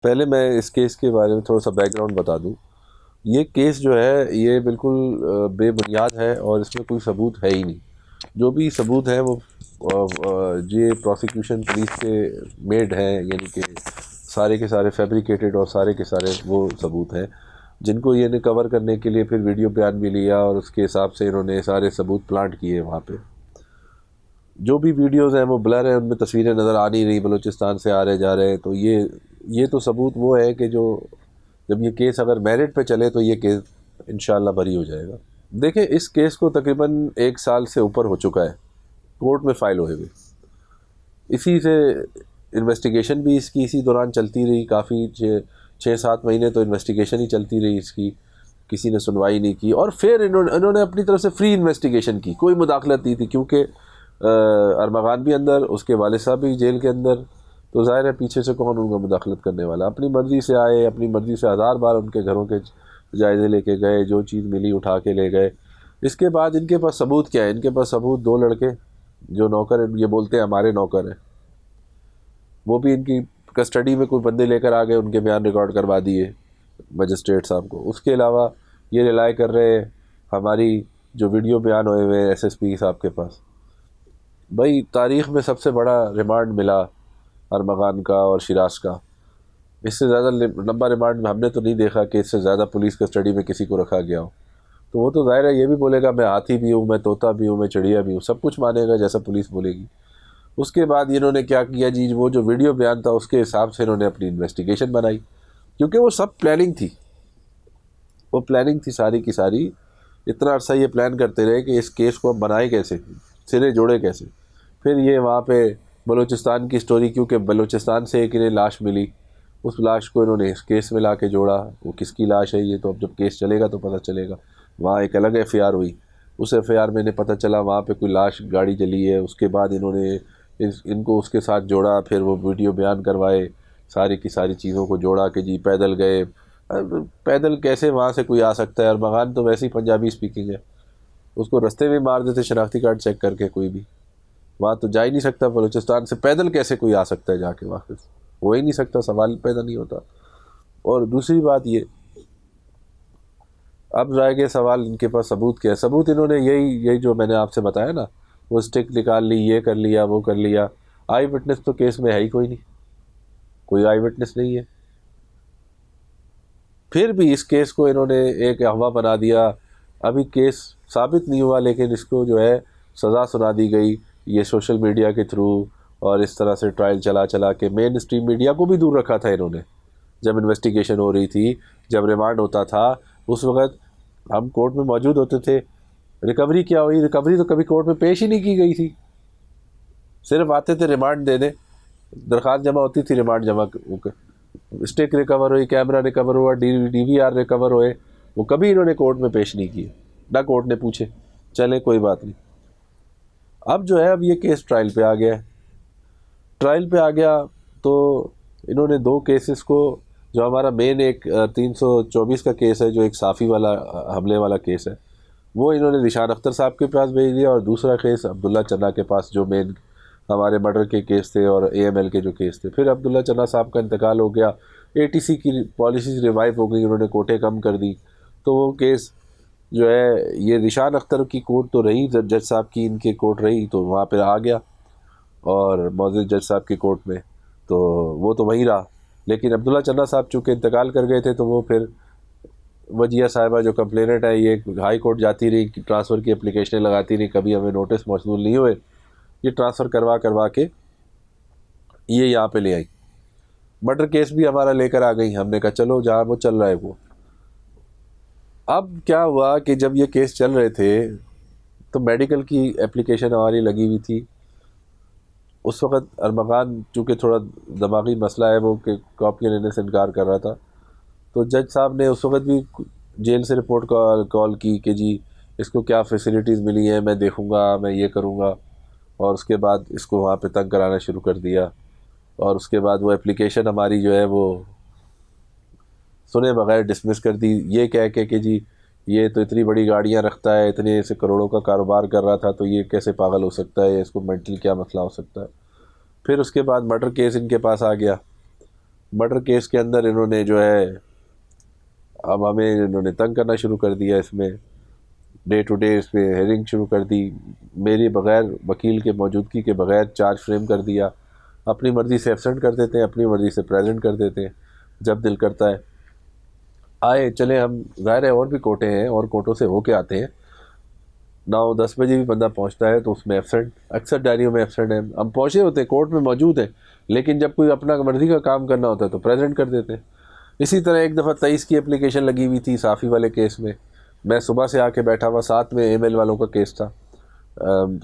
پہلے میں اس کیس کے بارے میں تھوڑا سا بیک گراؤنڈ بتا دوں. یہ کیس جو ہے یہ بالکل بے بنیاد ہے اور اس میں کوئی ثبوت ہے ہی نہیں. جو بھی ثبوت ہے وہ یہ پروسیکیوشن پولیس کے میڈ ہیں، یعنی کہ سارے کے سارے فیبریکیٹڈ اور سارے کے سارے وہ ثبوت ہیں جن کو یہ نے کور کرنے کے لیے پھر ویڈیو بیان بھی لیا اور اس کے حساب سے انہوں نے سارے ثبوت پلانٹ کیے وہاں پہ. جو بھی ویڈیوز ہیں وہ بلر ہیں، ان میں تصویریں نظر آ نہیں رہی، بلوچستان سے آ رہے جا رہے ہیں. تو یہ تو ثبوت وہ ہے کہ جو جب یہ کیس اگر میرٹ پہ چلے تو یہ کیس انشاءاللہ بری ہو جائے گا. دیکھیں اس کیس کو تقریباً 1 سال سے اوپر ہو چکا ہے کورٹ میں فائل ہوئے ہوئے. اسی سے انویسٹیگیشن بھی اس کی اسی دوران چلتی رہی، کافی 6-7 مہینے تو انویسٹیگیشن ہی چلتی رہی اس کی، کسی نے سنوائی نہیں کی. اور پھر انہوں نے اپنی طرف سے فری انویسٹیگیشن کی، کوئی مداخلت نہیں تھی، کیونکہ ارمغان بھی اندر، اس کے والد صاحب بھی جیل کے اندر، تو ظاہر ہے پیچھے سے کون ان کو مداخلت کرنے والا. اپنی مرضی سے آئے، اپنی مرضی سے 1000 بار ان کے گھروں کے جائزے لے کے گئے، جو چیز ملی اٹھا کے لے گئے. اس کے بعد ان کے پاس ثبوت کیا ہے؟ ان کے پاس ثبوت 2 لڑکے جو نوکر ہیں، یہ بولتے ہیں ہمارے نوکر ہیں، وہ بھی ان کی کسٹڈی میں کوئی بندے لے کر آ گئے، ان کے بیان ریکارڈ کروا دیے مجسٹریٹ صاحب کو. اس کے علاوہ یہ ریلائی کر رہے ہیں ہماری جو ویڈیو بیان ہوئے ہوئے ایس ایس پی صاحب کے پاس. بھائی تاریخ میں سب سے بڑا ریمانڈ ملا ارمغان کا اور شیراز کا، اس سے زیادہ لمبا ریمانڈ ہم نے تو نہیں دیکھا کہ اس سے زیادہ پولیس کسٹڈی میں کسی کو رکھا گیا ہو. تو وہ تو ظاہر ہے یہ بھی بولے گا میں ہاتھی بھی ہوں، میں طوطا بھی ہوں، میں چڑیا بھی ہوں، سب کچھ مانے گا جیسا پولیس بولے گی. اس کے بعد انہوں نے کیا کیا جی، وہ جو ویڈیو بیان تھا اس کے حساب سے انہوں نے اپنی انویسٹیگیشن بنائی، کیونکہ وہ سب پلاننگ تھی، وہ پلاننگ تھی ساری کی ساری. اتنا عرصہ یہ پلان کرتے رہے کہ اس کیس کو بنائے کیسے، سرے جوڑے کیسے. پھر یہ وہاں پہ بلوچستان کی سٹوری، کیونکہ بلوچستان سے ایک انہیں لاش ملی، اس لاش کو انہوں نے اس کیس میں لا کے جوڑا. وہ کس کی لاش ہے یہ تو اب جب کیس چلے گا تو پتہ چلے گا. وہاں ایک الگ ایف آئی آر ہوئی، اس ایف آئی آر میں نے پتہ چلا وہاں پہ کوئی لاش گاڑی جلی ہے. اس کے بعد انہوں نے ان کو اس کے ساتھ جوڑا، پھر وہ ویڈیو بیان کروائے، ساری کی ساری چیزوں کو جوڑا کہ جی پیدل گئے. پیدل کیسے وہاں سے کوئی آ سکتا ہے؟ ارمغان تو ویسے ہی پنجابی اسپیکنگ ہے، اس کو رستے میں مار دیتے شناختی کارڈ چیک کر کے. کوئی بھی وہاں تو جا ہی نہیں سکتا، بلوچستان سے پیدل کیسے کوئی آ سکتا ہے جا کے واپس؟ ہو ہی نہیں سکتا، سوال پیدا نہیں ہوتا. اور دوسری بات یہ، اب رہ گئے سوال ان کے پاس ثبوت کیا ہے. ثبوت انہوں نے یہی جو میں نے آپ سے بتایا نا، وہ اسٹک نکال لی، یہ کر لیا، وہ کر لیا. آئی وٹنس تو کیس میں ہے ہی کوئی نہیں، کوئی آئی وٹنس نہیں ہے. پھر بھی اس کیس کو انہوں نے ایک اغوا بنا دیا. ابھی کیس ثابت نہیں ہوا لیکن اس کو جو ہے سزا سنا دی گئی، یہ سوشل میڈیا کے تھرو. اور اس طرح سے ٹرائل چلا چلا کے مین اسٹریم میڈیا کو بھی دور رکھا تھا انہوں نے. جب انویسٹیگیشن ہو رہی تھی، جب ریمانڈ ہوتا تھا، اس وقت ہم کورٹ میں موجود ہوتے تھے. ریکوری کیا ہوئی؟ ریکوری تو کبھی کورٹ میں پیش ہی نہیں کی گئی تھی. صرف آتے تھے ریمانڈ دینے، درخواست جمع ہوتی تھی، ریمانڈ جمع، اسٹک ریکور ہوئی، کیمرہ ریکور ہوا، ڈی وی آر ریکور ہوئے، وہ کبھی انہوں نے کورٹ میں پیش نہیں کیے، نہ کورٹ نے پوچھے. چلے کوئی بات نہیں. اب جو ہے اب یہ کیس ٹرائل پہ آ گیا ہے. ٹرائل پہ آ گیا تو انہوں نے 2 کیسز کو، جو ہمارا مین ایک 324 کا کیس ہے جو ایک صافی والا حملے والا کیس ہے، وہ انہوں نے نشان اختر صاحب کے پاس بھیج دیا. اور دوسرا کیس عبداللہ چنا کے پاس، جو مین ہمارے مرڈر کے کیس تھے اور اے ایم ایل کے جو کیس تھے. پھر عبداللہ چنا صاحب کا انتقال ہو گیا، اے ٹی سی کی پالیسیز ریوائیو ہو گئی، انہوں نے کوٹیں کم کر دی. تو وہ کیس جو ہے یہ نشان اختر کی کورٹ تو رہی، جج صاحب کی ان کے کورٹ رہی، تو وہاں پہ آ گیا اور معزز جج صاحب کی کورٹ میں، تو وہ تو وہیں رہا. لیکن عبداللہ چنا صاحب چونکہ انتقال کر گئے تھے تو وہ پھر وجیہ صاحبہ جو کمپلینٹ ہے یہ ہائی کورٹ جاتی رہی، ٹرانسفر کی اپلیکیشنیں لگاتی رہی، کبھی ہمیں نوٹس موصول نہیں ہوئے. یہ ٹرانسفر کروا کے یہ یہاں پہ لے آئی. مرڈر کیس بھی ہمارا لے کر آ گئی. ہم نے کہا چلو جہاں وہ چل رہا ہے وہ. اب کیا ہوا کہ جب یہ کیس چل رہے تھے تو میڈیکل کی اپلیکیشن ہماری لگی ہوئی تھی. اس وقت ارمغان چونکہ تھوڑا دماغی مسئلہ ہے، وہ کہ کاپیاں لینے سے انکار کر رہا تھا، تو جج صاحب نے اس وقت بھی جیل سے رپورٹ کال کی کہ جی اس کو کیا فیسلٹیز ملی ہیں، میں دیکھوں گا، میں یہ کروں گا. اور اس کے بعد اس کو وہاں پہ تنگ کرانا شروع کر دیا. اور اس کے بعد وہ اپلیکیشن ہماری جو ہے وہ سنے بغیر ڈسمس کر دی، یہ کہہ کے کہ جی یہ تو اتنی بڑی گاڑیاں رکھتا ہے، اتنے سے کروڑوں کا کاروبار کر رہا تھا، تو یہ کیسے پاگل ہو سکتا ہے، اس کو مینٹل کیا مسئلہ ہو سکتا ہے. پھر اس کے بعد مرڈر کیس ان کے پاس آ گیا. مرڈر کیس کے اندر انہوں نے جو ہے اب ہمیں انہوں نے تنگ کرنا شروع کر دیا، اس میں ڈے ٹو ڈے اس پہ ہیئرنگ شروع کر دی، میری بغیر وکیل کے موجودگی کے بغیر چارج فریم کر دیا، اپنی مرضی سے ایبسنٹ کر دیتے ہیں، اپنی مرضی سے پریزنٹ کر دیتے ہیں جب دل کرتا ہے۔ آئے چلے ہم، ظاہر ہے اور بھی کوٹیں ہیں اور کوٹوں سے ہو کے آتے ہیں، 9-10 بجے بھی بندہ پہنچتا ہے تو اس میں ایبسنٹ، اکثر ڈائریوں میں ایبسنٹ ہیں، ہم پہنچے ہوتے ہیں کورٹ میں موجود ہیں، لیکن جب کوئی اپنا مرضی کا کام کرنا ہوتا ہے تو پریزنٹ کر دیتے ہیں۔ اسی طرح ایک دفعہ 23 کی اپلیکیشن لگی ہوئی تھی صافی والے کیس میں، میں صبح سے آ کے بیٹھا ہوا، ساتھ میں ایم ایل والوں کا کیس تھا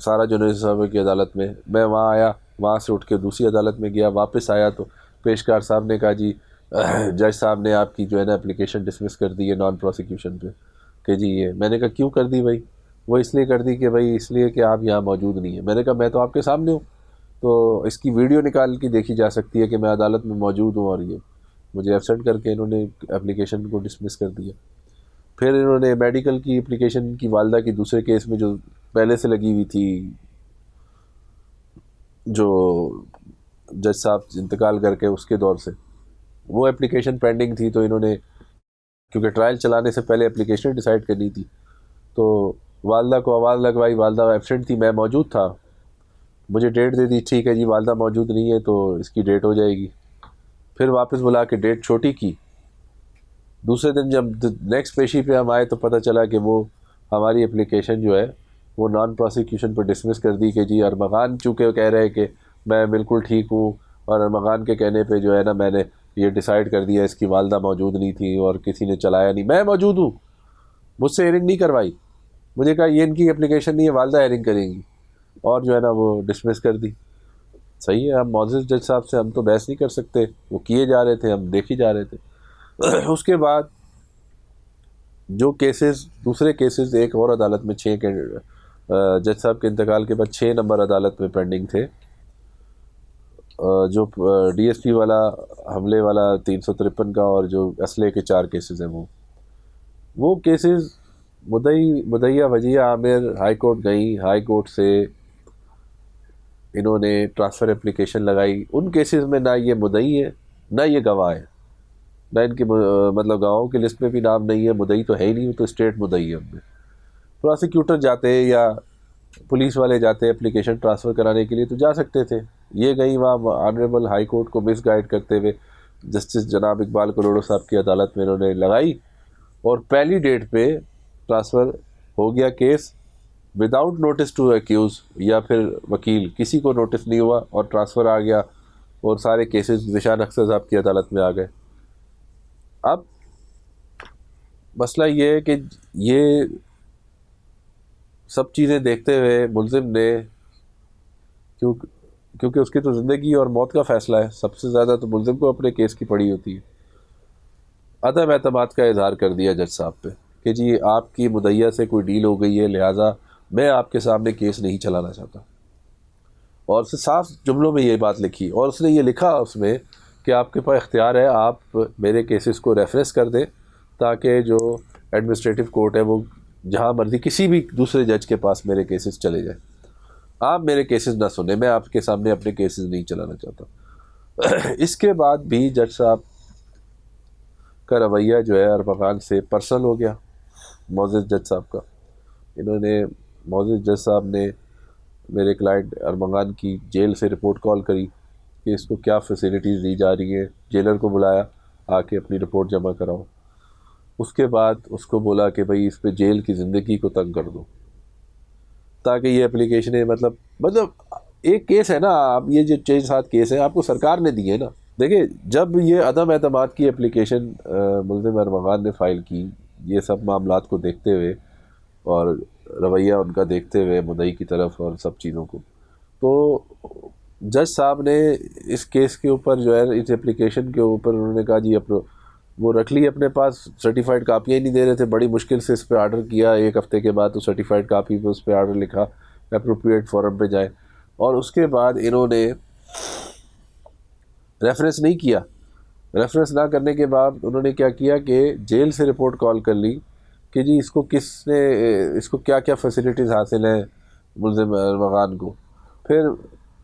سارا جنویز صاحب کی عدالت میں، میں وہاں آیا، وہاں سے اٹھ کے دوسری عدالت میں گیا، واپس آیا تو پیشکار صاحب نے کہا جی جج صاحب نے آپ کی جو ہے نا اپلیکیشن ڈسمس کر دی ہے نان پروسیکیوشن پہ، کہ جی یہ، میں نے کہا کیوں کر دی بھائی؟ وہ اس لیے کر دی کہ بھائی اس لیے کہ آپ یہاں موجود نہیں ہیں۔ میں نے کہا میں تو آپ کے سامنے ہوں، تو اس کی ویڈیو نکال کے دیکھی جا سکتی ہے کہ میں عدالت میں موجود ہوں، اور یہ مجھے ایبسنٹ کر کے انہوں نے اپلیکیشن کو ڈسمس کر دیا۔ پھر انہوں نے میڈیکل کی اپلیکیشن کی والدہ کی دوسرے کیس میں جو پہلے سے لگی ہوئی تھی، جو جج صاحب انتقال کر کے اس کے دور سے، وہ اپلیکیشن پینڈنگ تھی، تو انہوں نے کیونکہ ٹرائل چلانے سے پہلے اپلیکیشن ڈیسائیڈ کرنی تھی، تو والدہ کو آواز لگوائی، والدہ ایبسنٹ تھی، میں موجود تھا، مجھے ڈیٹ دے دی، ٹھیک ہے جی والدہ موجود نہیں ہے تو اس کی ڈیٹ ہو جائے گی۔ پھر واپس بلا کے ڈیٹ چھوٹی کی، دوسرے دن جب نیکسٹ پیشی پہ ہم آئے تو پتہ چلا کہ وہ ہماری اپلیکیشن جو ہے وہ نان پروسیکیوشن پر ڈسمس کر دی، کہ جی ارمغان چونکہ کہہ رہے کہ میں بالکل ٹھیک ہوں، اور ارمغان کے کہنے پہ جو ہے نا میں نے یہ ڈیسائیڈ کر دیا اس کی والدہ موجود نہیں تھی اور کسی نے چلایا نہیں، میں موجود ہوں، مجھ سے ہیئرنگ نہیں کروائی، مجھے کہا یہ ان کی اپلیکیشن نہیں ہے، والدہ ہیئرنگ کریں گی، اور جو ہے نا وہ ڈسمس کر دی۔ صحیح ہے، ہم معزز جج صاحب سے ہم تو بحث نہیں کر سکتے، وہ کیے جا رہے تھے، ہم دیکھی جا رہے تھے۔ اس کے بعد جو کیسز، دوسرے کیسز ایک اور عدالت میں 6 کے جج صاحب کے انتقال کے بعد 6 نمبر عدالت میں پینڈنگ تھے، جو ڈی ایس پی والا حملے والا 353 کا، اور جو اسلحے کے 4 کیسز ہیں، وہ کیسز مدعیہ وجیہ عامر ہائی کورٹ گئیں، ہائی کورٹ سے انہوں نے ٹرانسفر اپلیکیشن لگائی، ان کیسز میں نہ یہ مدعی ہے نہ یہ گواہ ہے، نہ ان کے مطلب گواہوں کی لسٹ میں بھی نام نہیں ہے، مدعی تو ہے ہی نہیں، تو اسٹیٹ مدعی ہے ان میں۔ پراسیکیوٹر جاتے یا پولیس والے جاتے اپلیکیشن ٹرانسفر کرانے کے لیے تو جا سکتے تھے، یہ گئی وہاں آنریبل ہائی کورٹ کو مس گائیڈ کرتے ہوئے جسٹس جناب اقبال کلوڑو صاحب کی عدالت میں انہوں نے لگائی، اور پہلی ڈیٹ پہ ٹرانسفر ہو گیا case, without notice to accused یا پھر وکیل، کسی کو نوٹس نہیں ہوا، اور ٹرانسفر آ گیا، اور سارے کیسز نشان اکثر صاحب کی عدالت میں آ گئے۔ اب مسئلہ یہ ہے کہ یہ سب چیزیں دیکھتے ہوئے ملزم نے، کیونکہ اس کی تو زندگی اور موت کا فیصلہ ہے، سب سے زیادہ تو ملزم کو اپنے کیس کی پڑی ہوتی ہے، عدم اعتماد کا اظہار کر دیا جج صاحب پہ کہ جی آپ کی مدعیہ سے کوئی ڈیل ہو گئی ہے، لہٰذا میں آپ کے سامنے کیس نہیں چلانا چاہتا، اور اس سے صاف جملوں میں یہ بات لکھی، اور اس نے یہ لکھا اس میں کہ آپ کے پاس اختیار ہے، آپ میرے کیسز کو ریفرنس کر دیں تاکہ جو ایڈمنسٹریٹو کورٹ ہے وہ جہاں مرضی کسی بھی دوسرے جج کے پاس میرے کیسز چلے جائیں، آپ میرے کیسز نہ سنیں، میں آپ کے سامنے اپنے کیسز نہیں چلانا چاہتا۔ اس کے بعد بھی جج صاحب کا رویہ جو ہے ارمغان سے پرسنل ہو گیا، معزز جج صاحب کا، انہوں نے، معزز جج صاحب نے میرے کلائنٹ ارمغان کی جیل سے رپورٹ کال کری کہ اس کو کیا فیسلٹیز دی جا رہی ہیں، جیلر کو بلایا، آ کے اپنی رپورٹ جمع کراؤ، اس کے بعد اس کو بولا کہ بھئی اس پہ جیل کی زندگی کو تنگ کر دو تاکہ یہ اپلیکیشنیں، مطلب ایک کیس ہے نا، آپ یہ جو 6-7 کیس ہیں آپ کو سرکار نے دیے نا، دیکھیں جب یہ عدم اعتماد کی اپلیکیشن ملزم ارمغان نے فائل کی، یہ سب معاملات کو دیکھتے ہوئے اور رویہ ان کا دیکھتے ہوئے مدعی کی طرف اور سب چیزوں کو، تو جج صاحب نے اس کیس کے اوپر جو ہے اس اپلیکیشن کے اوپر انہوں نے کہا جی وہ رکھ لی اپنے پاس، سرٹیفائڈ کاپیاں ہی نہیں دے رہے تھے، بڑی مشکل سے اس پہ آرڈر کیا، 1 ہفتے کے بعد تو سرٹیفائڈ کاپی پہ اس پہ آرڈر لکھا اپروپریٹ فورم پہ جائے، اور اس کے بعد انہوں نے ریفرنس نہیں کیا، ریفرنس نہ کرنے کے بعد انہوں نے کیا کیا کہ جیل سے رپورٹ کال کر لی کہ جی اس کو کیا کیا فیسلٹیز حاصل ہیں ملزم ارمغان کو، پھر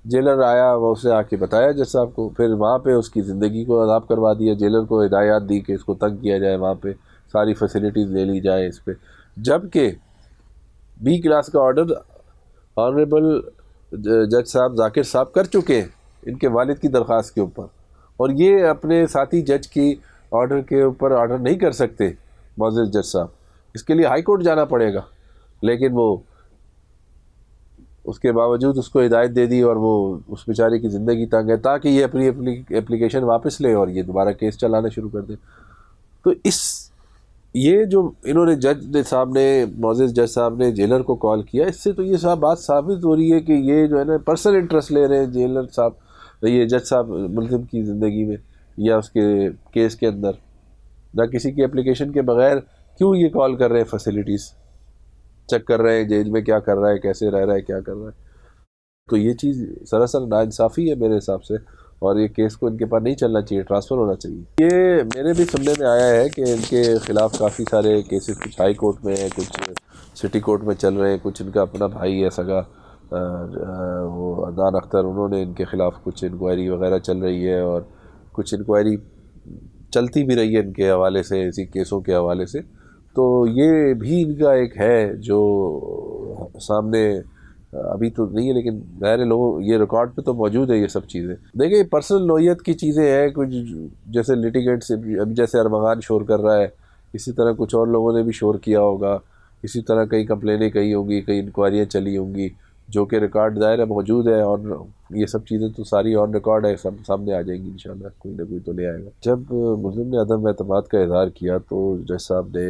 جیلر آیا، وہ اسے آ کے بتایا جج صاحب کو، پھر وہاں پہ اس کی زندگی کو عذاب کروا دیا، جیلر کو ہدایات دی کہ اس کو تنگ کیا جائے، وہاں پہ ساری فیسلٹیز لے لی جائے اس پہ، جبکہ بی کلاس کا آرڈر آنریبل جج صاحب ذاکر صاحب کر چکے ہیں ان کے والد کی درخواست کے اوپر، اور یہ اپنے ساتھی جج کی آرڈر کے اوپر آرڈر نہیں کر سکتے معزز جج صاحب، اس کے لیے ہائی کورٹ جانا پڑے گا، لیکن وہ اس کے باوجود اس کو ہدایت دے دی، اور وہ اس بیچارے کی زندگی تنگ ہے تاکہ یہ اپنی اپلیکیشن واپس لے اور یہ دوبارہ کیس چلانا شروع کر دے۔ تو یہ جو انہوں نے جج صاحب نے، معزز جج صاحب نے جیلر کو کال کیا، اس سے تو یہ صاحب بات ثابت ہو رہی ہے کہ یہ جو ہے نا پرسنل انٹرسٹ لے رہے ہیں جیلر صاحب، یہ جج صاحب ملزم کی زندگی میں یا اس کے کیس کے اندر، نہ کسی کی اپلیکیشن کے بغیر کیوں یہ کال کر رہے ہیں، فیسلٹیز چیک کر رہے ہیں، جیل میں کیا کر رہا ہے، کیسے رہ رہا ہے، کیا کر رہا ہے۔ تو یہ چیز سراسر ناانصافی ہے میرے حساب سے، اور یہ کیس کو ان کے پاس نہیں چلنا چاہیے، ٹرانسفر ہونا چاہیے۔ یہ میرے بھی سننے میں آیا ہے کہ ان کے خلاف کافی سارے کیسز کچھ ہائی کورٹ میں ہیں، کچھ سٹی کورٹ میں چل رہے ہیں، کچھ ان کا اپنا بھائی ہے سگا وہ عدنان اختر، انہوں نے ان کے خلاف کچھ انکوائری وغیرہ چل رہی ہے، اور کچھ انکوائری چلتی بھی رہی ہے ان کے حوالے سے، اسی کیسوں کے حوالے سے۔ تو یہ بھی ان کا ایک ہے جو سامنے ابھی تو نہیں ہے، لیکن ظاہر لوگوں یہ ریکارڈ پہ تو موجود ہے یہ سب چیزیں۔ دیکھیں پرسنل نوعیت کی چیزیں ہیں، کچھ جیسے لٹیگنٹس، ابھی جیسے ارمغان شور کر رہا ہے، اسی طرح کچھ اور لوگوں نے بھی شور کیا ہوگا، اسی طرح کئی کمپلینیں کہی ہوں گی، کئی انکوائریاں چلی ہوں گی، جو کہ ریکارڈ ظاہر ہے موجود ہے، اور یہ سب چیزیں تو ساری آن ریکارڈ ہے، سب سامنے آ جائیں گی انشاءاللہ، کوئی نہ کوئی تو لے آئے گا۔ جب ملزم نے عدم اعتماد کا اظہار کیا تو جج صاحب نے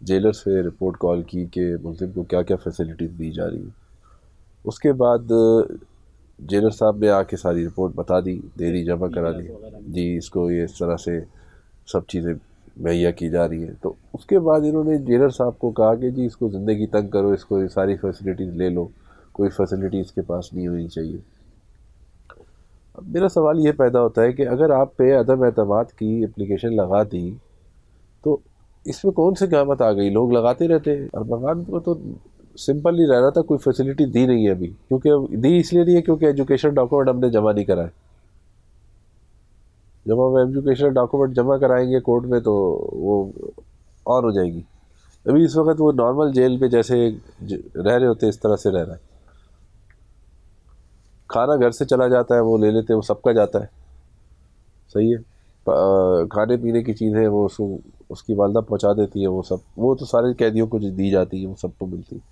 جیلر سے رپورٹ کال کی کہ ملزم کو کیا کیا فیسلٹیز دی جا رہی ہیں۔ اس کے بعد جیلر صاحب نے آ کے ساری رپورٹ بتا دی، دیری جمع کرا دی، جی اس کو یہ اس طرح سے سب چیزیں مہیا کی جا رہی ہیں۔ تو اس کے بعد انہوں نے جیلر صاحب کو کہا کہ جی اس کو زندگی تنگ کرو، اس کو یہ ساری فیسلٹیز لے لو، کوئی فیسلٹی اس کے پاس نہیں ہونی چاہیے۔ اب میرا سوال یہ پیدا ہوتا ہے کہ اگر آپ پہ عدم اعتماد کی اپلیکیشن لگا دی تو اس میں کون سی قیامت آ گئی، لوگ لگاتے رہتے ہیں۔ ارمغان کو تو سمپل ہی رہ رہا تھا، کوئی فیسلٹی دی نہیں ہے ابھی، کیونکہ دی اس لیے نہیں ہے کیونکہ ایجوکیشن ڈاکومنٹ ہم نے جمع نہیں کرائے۔ جب ہم ایجوکیشن ڈاکومنٹ جمع کرائیں گے کورٹ میں تو وہ آن ہو جائے گی۔ ابھی اس وقت وہ نارمل جیل پہ جیسے رہ رہے ہوتے اس طرح سے رہ رہا ہے، کھانا گھر سے چلا جاتا ہے، وہ لے لیتے ہیں، وہ سب کا جاتا ہے، صحیح ہے، کھانے پینے کی چیزیں وہ اس کی والدہ پہنچا دیتی ہے، وہ سب، وہ تو سارے قیدیوں کو جو دی جاتی ہے وہ سب کو ملتی ہے۔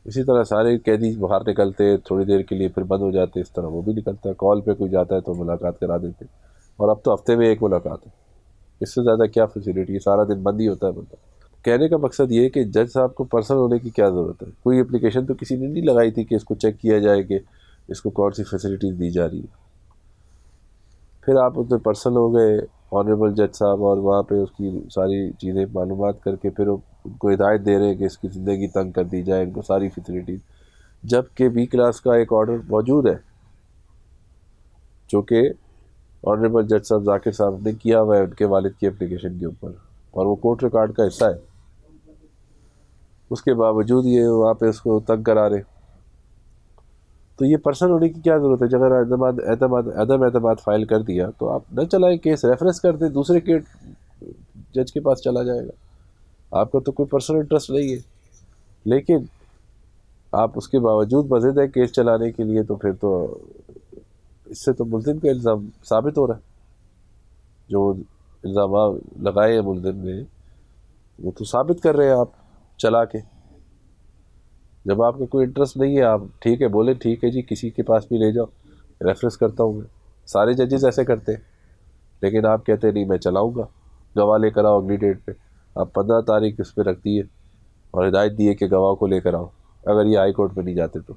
اسی طرح سارے قیدی باہر نکلتے تھوڑی دیر کے لیے، پھر بند ہو جاتے، اس طرح وہ بھی نکلتا ہے، کال پہ کوئی جاتا ہے تو ملاقات کرا دیتے، اور اب تو ہفتے میں ایک ملاقات ہے، اس سے زیادہ کیا فیسلٹی ہے، سارا دن بند ہی ہوتا ہے بندہ۔ کہنے کا مقصد یہ ہے کہ جج صاحب کو پرسنل ہونے کی کیا ضرورت ہے، کوئی اپلیکیشن تو کسی نے نہیں لگائی تھی کہ اس کو چیک کیا جائے کہ اس کو کون سی فیسلٹیز دی جا رہی ہے۔ پھر آپ اس میں پرسنل ہو گئے آنریبل جج صاحب، اور وہاں پہ اس کی ساری چیزیں معلومات کر کے پھر ان کو ہدایت دے رہے ہیں کہ اس کی زندگی تنگ کر دی جائے، ان کو ساری فیسلٹیز، جبکہ بی کلاس کا ایک آرڈر موجود ہے جو کہ آنریبل جج صاحب ذاکر صاحب نے کیا ہوا ہے ان کے والد کی اپلیکیشن کے اوپر، اور وہ کورٹ ریکارڈ کا حصہ ہے، اس کے باوجود یہ وہاں پہ اس کو تنگ کرا رہے۔ تو یہ پرسنل ہونے کی کیا ضرورت ہے؟ جب اگر عدم اعتماد فائل کر دیا تو آپ نہ چلائیں کیس، ریفرنس کر دیں، دوسرے کے جج کے پاس چلا جائے گا، آپ کا تو کوئی پرسنل انٹرسٹ نہیں ہے، لیکن آپ اس کے باوجود مزید ہے کیس چلانے کے لیے، تو پھر تو اس سے تو ملزم کا الزام ثابت ہو رہا ہے، جو الزامات لگائے ہیں ملزم نے وہ تو ثابت کر رہے ہیں آپ چلا کے۔ جب آپ کا کوئی انٹرسٹ نہیں ہے، آپ ٹھیک ہے بولے ٹھیک ہے جی کسی کے پاس بھی لے جاؤ، ریفرنس کرتا ہوں میں، سارے ججز ایسے کرتے ہیں، لیکن آپ کہتے ہیں نہیں میں چلاؤں گا، گواہ لے کر آؤ اگلی ڈیٹ پہ، آپ 15 تاریخ اس پہ رکھ دیے اور ہدایت دی ہے کہ گواہ کو لے کر آؤ، اگر یہ ہائی کورٹ پہ نہیں جاتے تو۔